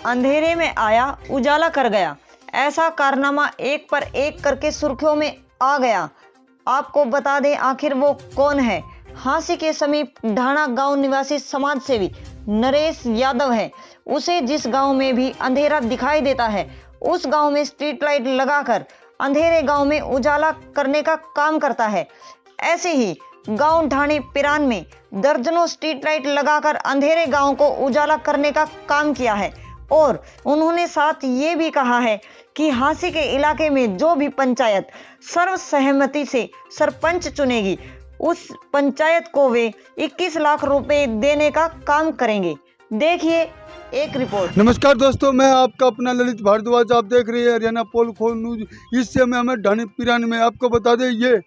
अंधेरे में आया उजाला कर गया। ऐसा कारनामा एक पर एक करके सुर्खियों में आ गया। आपको बता दें आखिर वो कौन है। हांसी के समीप ढाणा गांव निवासी समाज सेवी नरेश यादव है। उसे जिस गांव में भी अंधेरा दिखाई देता है उस गांव में स्ट्रीट लाइट लगाकर अंधेरे गांव में उजाला करने का काम करता है। ऐसे ही गांव ढाणी पिरान में दर्जनों स्ट्रीट लाइट लगाकर अंधेरे गांव को उजाला करने का काम किया है। और उन्होंने साथ ये भी कहा है कि हांसी के इलाके में जो भी पंचायत सर्वसहमति से सरपंच चुनेगी उस पंचायत को वे 21 लाख रुपए देने का काम करेंगे। देखिए एक रिपोर्ट। नमस्कार दोस्तों, मैं आपका अपना ललित भारद्वाज। आप देख रहे हैं हरियाणा पोल खोल न्यूज। इस समय हमें ढाणी पिरान में आपको बता दें ये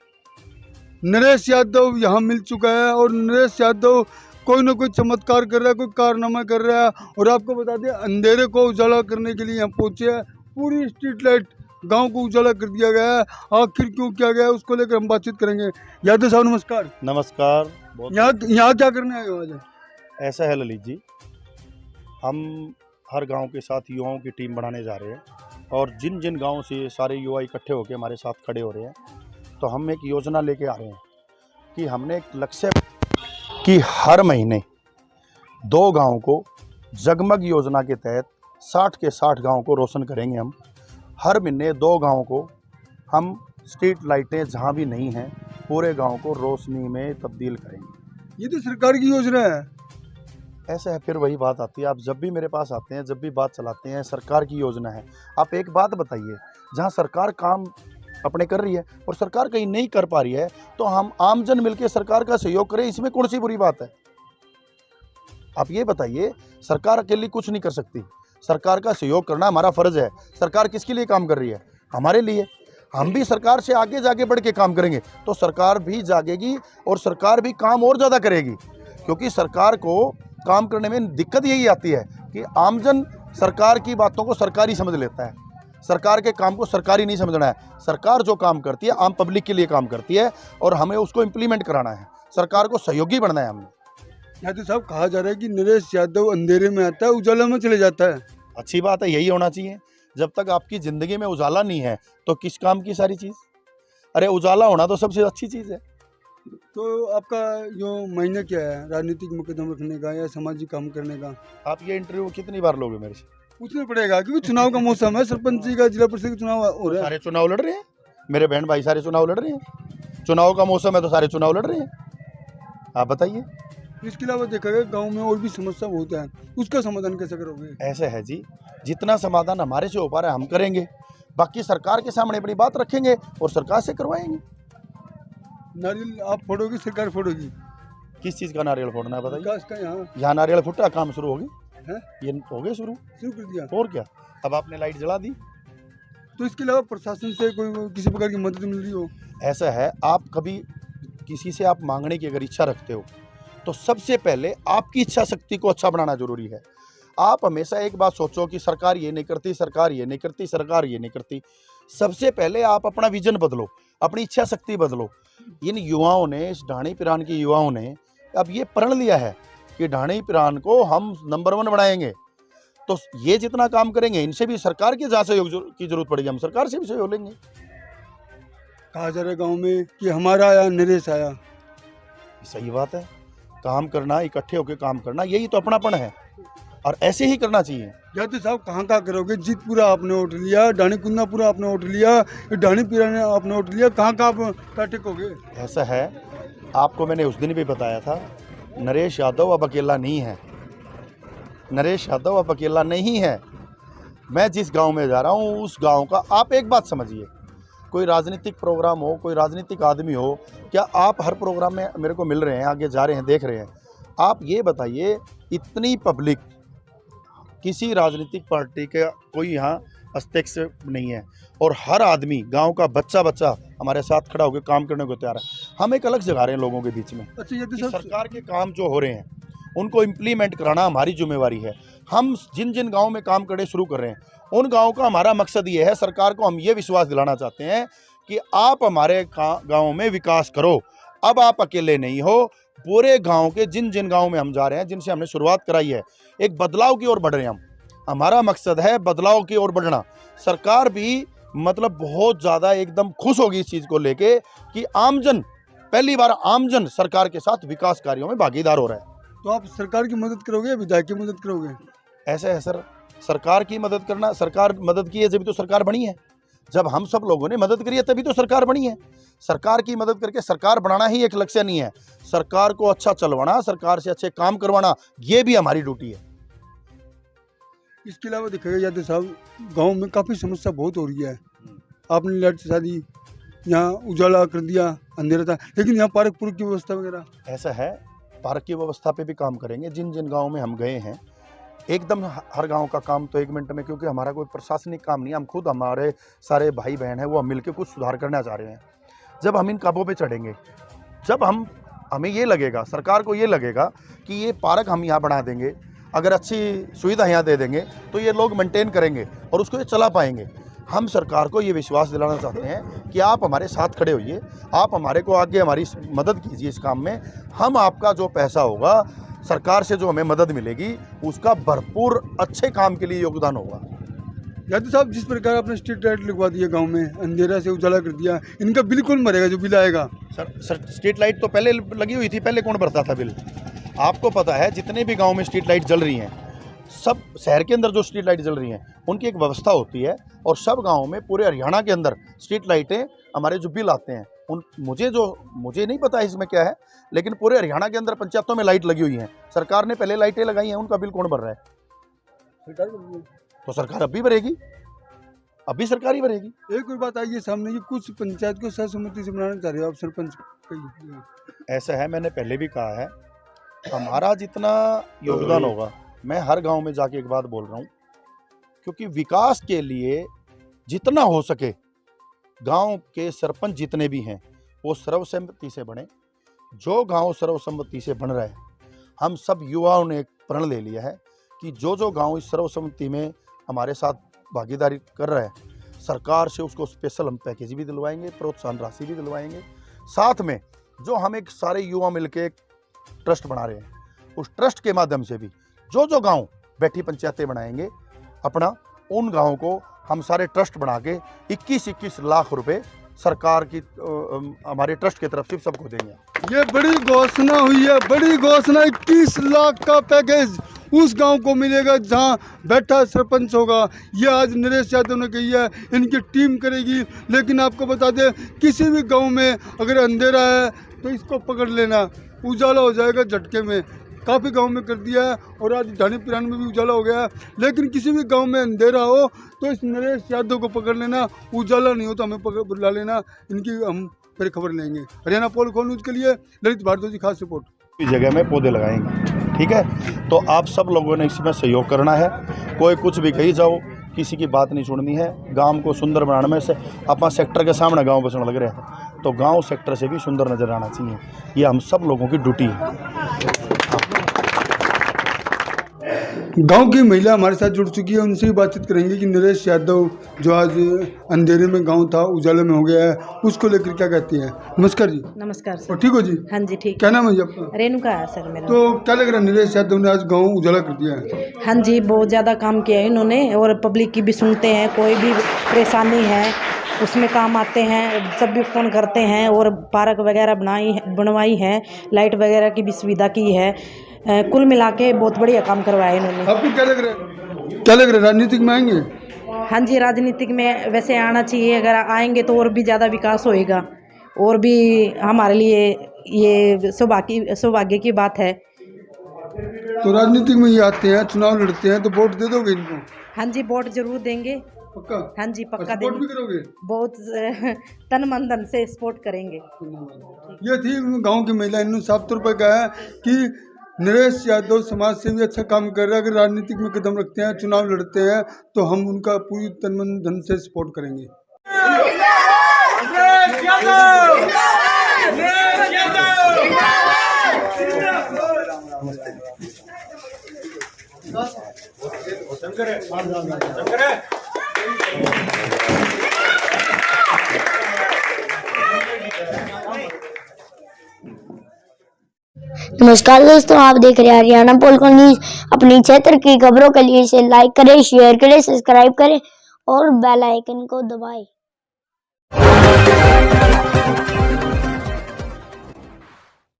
नरेश यादव यहाँ मिल चुका है और नरेश यादव कोई ना कोई चमत्कार कर रहा है, कोई कारनामा कर रहा है। और आपको बता दें अंधेरे को उजाला करने के लिए यहाँ पहुँचे हैं। पूरी स्ट्रीट लाइट गांव को उजाला कर दिया गया है। आखिर क्यों किया गया है उसको लेकर हम बातचीत करेंगे। यादव साहब नमस्कार। नमस्कार। यहाँ क्या करने आए हो आज? ऐसा है ललित जी, हम हर गांव के साथ युवाओं की टीम बनाने जा रहे हैं और जिन जिन गांवों से सारे युवा इकट्ठे होकर हमारे साथ खड़े हो रहे हैं, तो हम एक योजना लेके आ रहे हैं कि हमने एक लक्ष्य कि हर महीने 2 गांव को जगमग योजना के तहत 60 के 60 गांव को रोशन करेंगे। हम हर महीने 2 गांव को हम स्ट्रीट लाइटें जहां भी नहीं हैं पूरे गांव को रोशनी में तब्दील करेंगे। ये तो सरकार की योजना है। ऐसा है, फिर वही बात आती है। आप जब भी मेरे पास आते हैं, जब भी बात चलाते हैं, सरकार की योजना है। आप एक बात बताइए, जहां सरकार काम अपने कर रही है और सरकार कहीं नहीं कर पा रही है तो हम आमजन मिलकर सरकार का सहयोग करें, इसमें कौन सी बुरी बात है? आप ये बताइए, सरकार अकेली कुछ नहीं कर सकती। सरकार का सहयोग करना हमारा फर्ज है। सरकार किसके लिए काम कर रही है? हमारे लिए। हम भी सरकार से आगे जाके बढ़ के काम करेंगे तो सरकार भी जागेगी और सरकार भी काम और ज़्यादा करेगी। क्योंकि सरकार को काम करने में दिक्कत यही आती है कि आमजन सरकार की बातों को सरकारी समझ लेता है, सरकार के काम को सरकारी नहीं समझना है। सरकार जो काम करती है आम पब्लिक के लिए काम करती है और हमें उसको इम्प्लीमेंट कराना है। सरकार को सहयोगी बनना है हमने। यादव साहब, कहा जा रहा है कि नरेश यादव अंधेरे में आता है उजाला में चले जाता है। अच्छी बात है, यही होना चाहिए। जब तक आपकी ज़िंदगी में उजाला नहीं है तो किस काम की सारी चीज़? अरे उजाला होना तो सबसे अच्छी चीज़ है। तो आपका जो महीना क्या है, राजनीतिक मुकदमा रखने का या सामाजिक काम करने का? आप ये इंटरव्यू कितनी बार लोगे मेरे से? पूछना पड़ेगा क्योंकि चुनाव का मौसम है। सरपंच का, जिला परिषद का चुनाव हो रहा है। सारे चुनाव लड़ रहे हैं मेरे बहन भाई, सारे चुनाव लड़ रहे हैं। चुनाव का मौसम है तो सारे चुनाव लड़ रहे हैं। आप बताइए। इसके अलावा देखा गया गाँव में और भी समस्या होता है, उसका समाधान कैसे करोगे? ऐसा है जी, जितना समाधान हमारे से हो पा रहा है हम करेंगे, बाकी सरकार के सामने अपनी बात रखेंगे और सरकार से करवाएंगे। नारियल आप फोड़ोगी, सरकार फोड़ोगी? किस चीज़ का नारियल फोड़ना है बताइए? विकास का यहाँ नारियल फुटा काम शुरू होगी है? ये हो गए शुरू कर दिया और क्या? अब आपने लाइट जला दी। तो इसके अलावा प्रशासन से कोई किसी प्रकार की मदद मिल रही हो? ऐसा है, आप कभी किसी से आप मांगने की अगर इच्छा रखते हो तो सबसे पहले आपकी इच्छा शक्ति को अच्छा बनाना जरूरी है। आप हमेशा एक बात सोचो कि सरकार ये नहीं करती, सरकार ये नहीं करती, सरकार ये नहीं करती। सबसे पहले आप अपना विजन बदलो, अपनी इच्छा शक्ति बदलो। इन युवाओं ने, इस ढाणी पिरान के युवाओं ने अब ये प्रण लिया है कि ढाणी पिरान को हम नंबर 1 बनाएंगे। तो ये जितना काम करेंगे, इनसे भी सरकार के जहाँ सहयोग की जरूरत पड़ेगी हम सरकार से भी सहयोग लेंगे। कहा जा रहा है गाँव में कि हमारा आया नरेश आया। सही बात है, काम करना, इकट्ठे होकर काम करना, यही तो अपनापन है और ऐसे ही करना चाहिए। यादव साहब, कहाँ करोगे? जीतपुरा आपने वोट लिया, ढाणी कुंदापुरा आपने वोट लिया, ढाणी पिरान आपने वोट लिया, कहाँ आप टिकोगे? ऐसा है, आपको मैंने उस दिन भी बताया था, नरेश यादव अब अकेला नहीं है। नरेश यादव अब अकेला नहीं है। मैं जिस गांव में जा रहा हूं उस गांव का आप एक बात समझिए, कोई राजनीतिक प्रोग्राम हो, कोई राजनीतिक आदमी हो, क्या आप हर प्रोग्राम में मेरे को मिल रहे हैं, आगे जा रहे हैं, देख रहे हैं? आप ये बताइए, इतनी पब्लिक किसी राजनीतिक पार्टी का कोई यहाँ अध्यक्ष नहीं है और हर आदमी, गांव का बच्चा बच्चा हमारे साथ खड़ा होकर काम करने को तैयार है। हम एक अलग जगह रहे हैं लोगों के बीच में। अच्छा, ये तो सरकार के काम जो हो रहे हैं उनको इम्प्लीमेंट कराना हमारी जिम्मेवारी है। हम जिन जिन गाँव में काम करने शुरू कर रहे हैं उन गाँव का हमारा मकसद ये है, सरकार को हम ये विश्वास दिलाना चाहते हैं कि आप हमारे गाँव में विकास करो। अब आप अकेले नहीं हो, पूरे गांव के जिन जिन गांव में हम जा रहे हैं, जिनसे हमने शुरुआत कराई है, एक बदलाव की ओर बढ़ रहे हैं हम। हमारा मकसद है बदलाव की ओर बढ़ना। सरकार भी मतलब बहुत ज़्यादा एकदम खुश होगी इस चीज़ को लेके कि आमजन, पहली बार आमजन सरकार के साथ विकास कार्यों में भागीदार हो रहा है। तो आप सरकार की मदद करोगे या विधायक की मदद करोगे? ऐसे है सर, सरकार की मदद करना, सरकार मदद की है जब तो सरकार बनी है। जब हम सब लोगों ने मदद करी है तभी तो सरकार बनी है। सरकार की मदद करके सरकार बनाना ही एक लक्ष्य नहीं है। सरकार को अच्छा चलवाना, सरकार से अच्छे काम करवाना, ये भी हमारी ड्यूटी है। इसके अलावा देखा जाए तो साहब गांव में काफ़ी समस्या बहुत हो रही है। आपने लाइट शादी यहाँ उजाला कर दिया, अंधेरा था, लेकिन यहाँ पार्क पुर्क की व्यवस्था वगैरह ऐसा है, पार्क की व्यवस्था पे भी काम करेंगे। जिन जिन गाँव में हम गए हैं एकदम हर गांव का काम तो 1 मिनट में, क्योंकि हमारा कोई प्रशासनिक काम नहीं है। हम खुद, हमारे सारे भाई बहन हैं वो हम मिलकर कुछ सुधार करना चाह रहे हैं। जब हम इन कामों पे चढ़ेंगे, जब हमें ये लगेगा, सरकार को ये लगेगा कि ये पार्क हम यहाँ बना देंगे, अगर अच्छी सुविधा यहाँ दे देंगे तो ये लोग मेंटेन करेंगे और उसको ये चला पाएंगे। हम सरकार को ये विश्वास दिलाना चाहते हैं कि आप हमारे साथ खड़े होइए, आप हमारे को आगे हमारी मदद कीजिए इस काम में। हम आपका जो पैसा होगा, सरकार से जो हमें मदद मिलेगी, उसका भरपूर अच्छे काम के लिए योगदान होगा। यादव साहब, जिस प्रकार आपने स्ट्रीट लाइट लगवा दिया गांव में, अंधेरा से उजाला कर दिया, इनका बिल कौन भरेगा जो बिल आएगा? सर स्ट्रीट लाइट तो पहले लगी हुई थी, पहले कौन भरता था बिल? आपको पता है जितने भी गांव में स्ट्रीट लाइट जल रही हैं, सब शहर के अंदर जो स्ट्रीट लाइट जल रही हैं उनकी एक व्यवस्था होती है, और सब गाँव में पूरे हरियाणा के अंदर स्ट्रीट लाइटें, हमारे जो बिल आते हैं मुझे नहीं पता इसमें क्या है, लेकिन पूरे हरियाणा के अंदर पंचायतों में लाइट लगी हुई हैं। सरकार ने पहले लाइटें लगाई हैं, उनका बिल कौन भर रहा है? तो सरकार अब भी भरेगी, अभी सरकार ही भरेगी। एक और बात आई है सामने कि कुछ पंचायत को सर्वसम्मति से बनाना चाह रहे हो आप, सरपंच। ऐसा है, मैंने पहले भी कहा है, हमारा जितना योगदान होगा, मैं हर गांव में जाके एक बात बोल रहा हूँ, क्योंकि विकास के लिए जितना हो सके गांव के सरपंच जितने भी हैं वो सर्वसम्मति से बने। जो गांव सर्वसम्मति से बन रहा है, हम सब युवाओं ने एक प्रण ले लिया है कि जो जो गांव इस सर्वसम्मति में हमारे साथ भागीदारी कर रहा है, सरकार से उसको स्पेशल हम पैकेज भी दिलवाएंगे, प्रोत्साहन राशि भी दिलवाएंगे। साथ में जो हम एक सारे युवा मिलकर एक ट्रस्ट बना रहे हैं, उस ट्रस्ट के माध्यम से भी जो जो गांव बैठी पंचायतें बनाएंगे अपना, उन गाँव को हम सारे ट्रस्ट बना के 21-21 लाख रुपए सरकार की हमारे ट्रस्ट की तरफ से सबको देंगे। ये बड़ी घोषणा हुई है, बड़ी घोषणा। 21 लाख का पैकेज उस गांव को मिलेगा जहां बैठा सरपंच होगा। ये आज नरेश यादव ने कही है, इनकी टीम करेगी। लेकिन आपको बता दें, किसी भी गांव में अगर अंधेरा है तो इसको पकड़ लेना, उजाला हो जाएगा झटके में। काफ़ी गांव में कर दिया है और आज ढाणी पिरान में भी उजाला हो गया है। लेकिन किसी भी गांव में अंधेरा हो तो इस नरेश यादव को पकड़ लेना, उजाला नहीं हो तो हमें पकड़ बुला लेना। इनकी हम फिर खबर लेंगे। हरियाणा पोल खोल न्यूज़ के लिए ललित भारद्वाज की खास रिपोर्ट। इस जगह में पौधे लगाएंगे, ठीक है? तो आप सब लोगों ने इसमें सहयोग करना है। कोई कुछ भी कही जाओ, किसी की बात नहीं सुननी है। गांव को सुंदर बनाने में से अपना सेक्टर के सामने गांव बसने लग रहे हैं, तो गांव सेक्टर से भी सुंदर नजर आना चाहिए। ये हम सब लोगों की ड्यूटी है। गांव की महिला हमारे साथ जुड़ चुकी है, उनसे ही बातचीत करेंगे कि नरेश यादव जो आज अंधेरे में गांव था उजाले में हो गया है, उसको लेकर क्या कहती हैं। नमस्कार जी। नमस्कार सर। और ठीक हो जी? हाँ जी ठीक। क्या नाम है जी आपका? रेणुका है सर मेरा। तो क्या लग रहा है, नरेश यादव ने आज गांव उजाला कर दिया है? हाँ जी, बहुत ज़्यादा काम किया है इन्होंने, और पब्लिक की भी सुनते हैं। कोई भी परेशानी है उसमें काम आते हैं, सब भी फ़ोन करते हैं। और पार्क वगैरह बनवाई है, लाइट वगैरह की भी सुविधा की है। कुल मिला के बहुत बढ़िया काम करवाया इन्होंने। आपको क्या लग रहा है, राजनीतिक में आएंगे? हाँ जी, राजनीतिक में वैसे आना चाहिए। अगर आएंगे तो और भी ज़्यादा विकास होएगा, और भी हमारे लिए ये सौभाग्य की बात है। तो राजनीतिक में ये आते हैं, चुनाव लड़ते हैं, तो वोट दे दोगे इनको? हाँ जी, वोट जरूर देंगे। पक्का? हाँ जी पक्का सपोर्ट भी करोगे? बहुत तन मन धन से सपोर्ट करेंगे। ये थी गांव की महिला, इन्होंने साफ तौर पर कहा है कि नरेश यादव समाज से भी अच्छा काम कर रहा है। अगर राजनीतिक में कदम रखते हैं, चुनाव लड़ते हैं, तो हम उनका पूरी तन मन धन से सपोर्ट करेंगे। नमस्कार दोस्तों, आप देख रहे हैं हरियाणा पोलको न्यूज। अपनी क्षेत्र की खबरों के लिए इसे लाइक करें, शेयर करें, सब्सक्राइब करें और बेल आइकन को दबाएं।